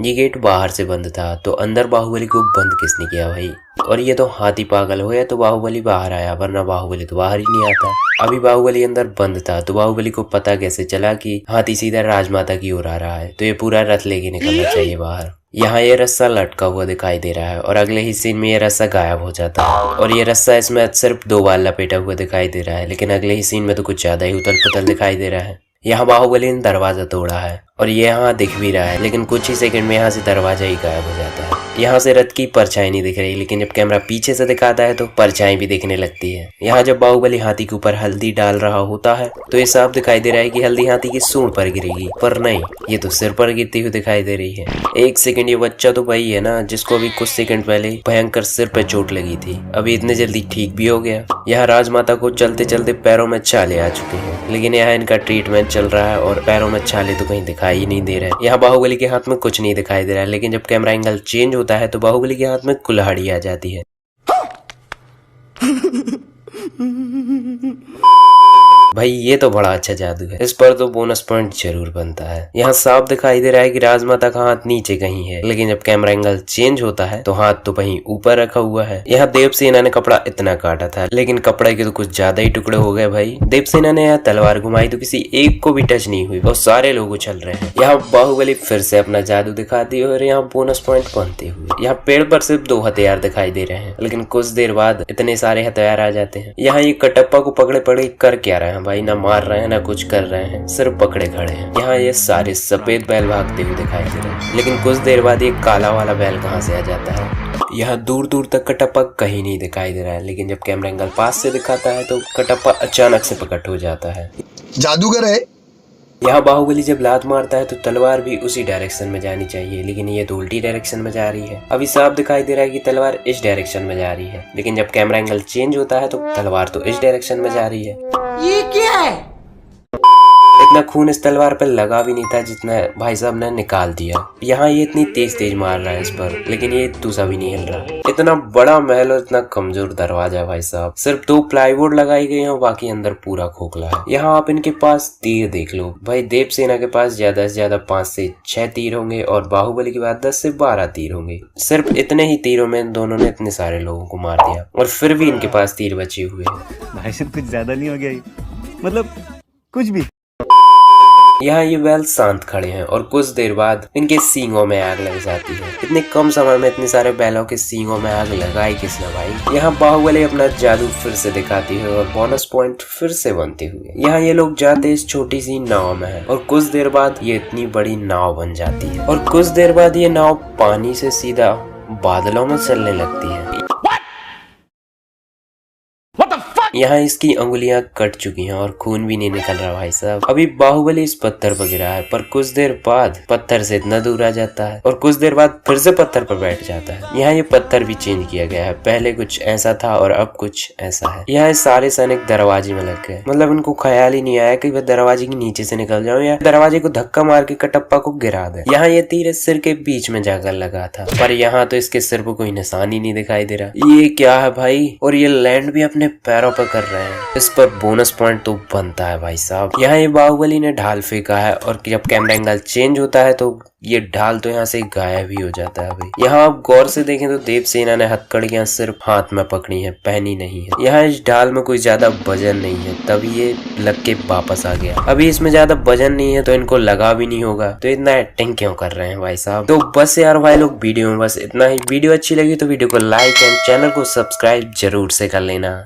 ये गेट बाहर से बंद था तो अंदर बाहुबली को बंद किसने किया भाई? और ये तो हाथी पागल हो या तो बाहुबली बाहर आया, वरना बाहुबली तो बाहर ही नहीं आता। अभी बाहुबली अंदर बंद था तो बाहुबली को पता कैसे चला कि हाथी सीधा राजमाता की ओर आ रहा है, तो ये पूरा रथ लेके निकलना चाहिए बाहर। यहाँ ये रस्सा लटका हुआ दिखाई दे रहा है और अगले ही सीन में ये रस्सा गायब हो जाता है और ये रस्सा इसमें सिर्फ 2 बार लपेटा हुआ दिखाई दे रहा है, लेकिन अगले ही सीन में तो कुछ ज्यादा ही उथल पुथल दिखाई दे रहा है। यहाँ बाहुबली ने दरवाजा तोड़ा है और ये यहाँ दिख भी रहा है, लेकिन कुछ ही सेकंड में यहाँ से दरवाजा ही गायब हो जाता है। यहाँ से रथ की परछाई नहीं दिख रही, लेकिन जब कैमरा पीछे से दिखाता है तो परछाई भी दिखने लगती है। यहाँ जब बाहुबली हाथी के ऊपर हल्दी डाल रहा होता है तो ये साफ दिखाई दे रहा है कि हल्दी हाथी की सूंड पर गिरेगी, पर नहीं, ये तो सिर पर गिरती हुई दिखाई दे रही है। एक सेकंड, ये बच्चा तो वही है ना जिसको अभी कुछ सेकंड पहले भयंकर सिर पे चोट लगी थी, अभी इतने जल्दी ठीक भी हो गया। यहाँ राजमाता को चलते चलते पैरों में छाले आ चुके हैं, लेकिन यहाँ इनका ट्रीटमेंट चल रहा है और पैरों में छाले तो कहीं दिखाई ही नहीं दे रहे। यहाँ बाहुबली के हाथ में कुछ नहीं दिखाई दे रहा है, लेकिन जब कैमरा एंगल चेंज होता है तो बाहुबली के हाथ में कुल्हाड़ी आ जाती है। भाई ये तो बड़ा अच्छा जादू है, इस पर तो बोनस पॉइंट जरूर बनता है। यहाँ साफ दिखाई दे रहा है कि राजमाता का हाथ नीचे कहीं है, लेकिन जब कैमरा एंगल चेंज होता है तो हाथ तो कहीं ऊपर रखा हुआ है। यहाँ देवसेना ने कपड़ा इतना काटा था, लेकिन कपड़े के तो कुछ ज्यादा ही टुकड़े हो गए भाई। देवसेना ने यहाँ तलवार घुमाई तो किसी एक को भी टच नहीं हुई और सारे लोग उछल रहे हैं। यहाँ बाहुबली फिर से अपना जादू दिखाती है और यहाँ बोनस पॉइंट बनते हुए। यहाँ पेड़ पर सिर्फ 2 हथियार दिखाई दे रहे हैं, लेकिन कुछ देर बाद इतने सारे हथियार आ जाते हैं। यहाँ ये कटप्पा को पकड़े पकड़े कर क्या रहे हैं भाई, ना मार रहे हैं ना कुछ कर रहे हैं, सिर्फ पकड़े खड़े हैं। यहाँ ये सारे सफेद बैल भागते हुए दिखाई दे रहे हैं, लेकिन कुछ देर बाद ये काला वाला बैल कहाँ से आ जाता है। यहाँ दूर दूर तक कटप्पा कहीं नहीं दिखाई दे रहा है, लेकिन जब कैमरा एंगल पास से दिखाता है तो कटप्पा अचानक से प्रकट हो जाता है। जादूगर है। यहाँ बाहुबली जब लात मारता है तो तलवार भी उसी डायरेक्शन में जानी चाहिए, लेकिन ये तो उल्टी डायरेक्शन में जा रही है। अभी साफ दिखाई दे रहा है कि तलवार इस डायरेक्शन में जा रही है, लेकिन जब कैमरा एंगल चेंज होता है तो तलवार तो इस डायरेक्शन में जा रही है। ये क्या है? इतना खून इस तलवार पर लगा भी नहीं था जितना भाई साहब ने निकाल दिया। यहाँ ये इतनी तेज तेज मार रहा है इस पर, लेकिन ये दूसरा भी नहीं हिल रहा। इतना बड़ा महल और इतना कमजोर दरवाजा है भाई साहब, सिर्फ 2 प्लाईवुड लगाई गई है, बाकी अंदर पूरा खोखला है। यहाँ आप इनके पास तीर देख लो भाई, देवसेना के पास ज्यादा से ज्यादा 5 से 6 तीर होंगे और बाहुबली के बाद 10 से 12 तीर होंगे। सिर्फ इतने ही तीरों में दोनों ने इतने सारे लोगों को मार दिया और फिर भी इनके पास तीर बचे हुए हैं। भाई साहब कुछ ज्यादा नहीं हो गया, मतलब कुछ भी। यहाँ ये बैल शांत खड़े हैं और कुछ देर बाद इनके सींगों में आग लग जाती है। इतने कम समय में इतने सारे बैलों के सींगों में आग लगाई किसने भाई। यहाँ बाहुबली अपना जादू फिर से दिखाती है और बोनस पॉइंट फिर से बनते हुए। यहाँ ये लोग जाते इस छोटी सी नाव में है और कुछ देर बाद ये इतनी बड़ी नाव बन जाती है और कुछ देर बाद ये नाव पानी से सीधा बादलों में चलने लगती है। यहाँ इसकी अंगुलियां कट चुकी हैं और खून भी नहीं निकल रहा भाई साहब। अभी बाहुबली इस पत्थर पर गिरा है, पर कुछ देर बाद पत्थर से इतना दूर आ जाता है और कुछ देर बाद फिर से पत्थर पर बैठ जाता है। यहाँ ये पत्थर भी चेंज किया गया है, पहले कुछ ऐसा था और अब कुछ ऐसा है। यहाँ सारे सैनिक दरवाजे में लग गए, मतलब उनको ख्याल ही नहीं आया कि वह दरवाजे के नीचे से निकल जाओ या दरवाजे को धक्का मार के कटप्पा को गिरा दे। यहाँ ये तीर सिर के बीच में जाकर लगा था, पर यहाँ तो इसके सिर पर कोई निशान ही नहीं दिखाई दे रहा। ये क्या है भाई, और ये लैंड भी अपने पैरों पर कर रहे हैं, इस पर बोनस पॉइंट तो बनता है भाई साहब। यहाँ ये बाहुबली ने ढाल फेंका है और जब कैमरा एंगल चेंज होता है तो ये ढाल तो यहाँ से गायब ही हो जाता है भाई। यहाँ आप गौर से देखें तो देवसेना ने हथकड़ियां सिर्फ हाथ में पकड़ी हैं, पहनी नहीं है। यहाँ इस ढाल में कोई ज्यादा वजन नहीं है, तभी ये लग के वापस आ गया। अभी इसमें ज्यादा वजन नहीं है तो इनको लगा भी नहीं होगा, तो इतना एक्टिंग क्यों कर रहे हैं भाई साहब। तो बस यार भाई लोग, वीडियो में बस इतना ही। वीडियो अच्छी लगी तो वीडियो को लाइक एंड चैनल को सब्सक्राइब जरूर से कर लेना।